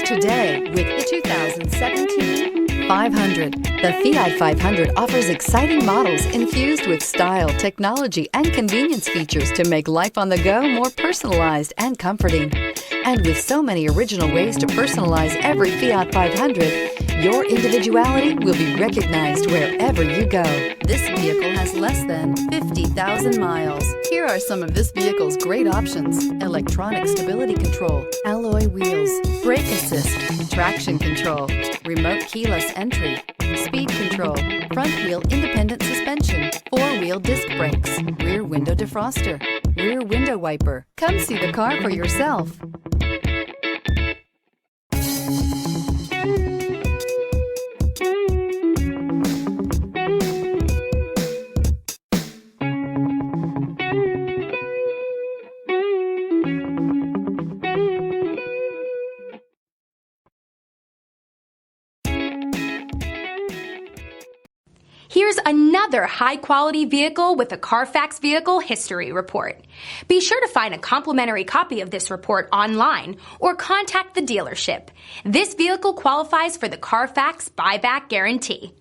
today with the 2017 500. The Fiat 500 offers exciting models infused with style, technology, and convenience features to make life on the go more personalized and comforting. And with so many original ways to personalize every Fiat 500, your individuality will be recognized wherever you go. This vehicle has less than 50,000 miles. Here are some of this vehicle's great options: electronic stability control, alloy wheels, brake assist, traction control, remote keyless entry, speed control, front wheel independent suspension, four-wheel disc brakes, rear window defroster, rear window wiper. Come see the car for yourself. Here's another high-quality vehicle with a Carfax Vehicle History Report. Be sure to find a complimentary copy of this report online or contact the dealership. This vehicle qualifies for the Carfax Buyback Guarantee.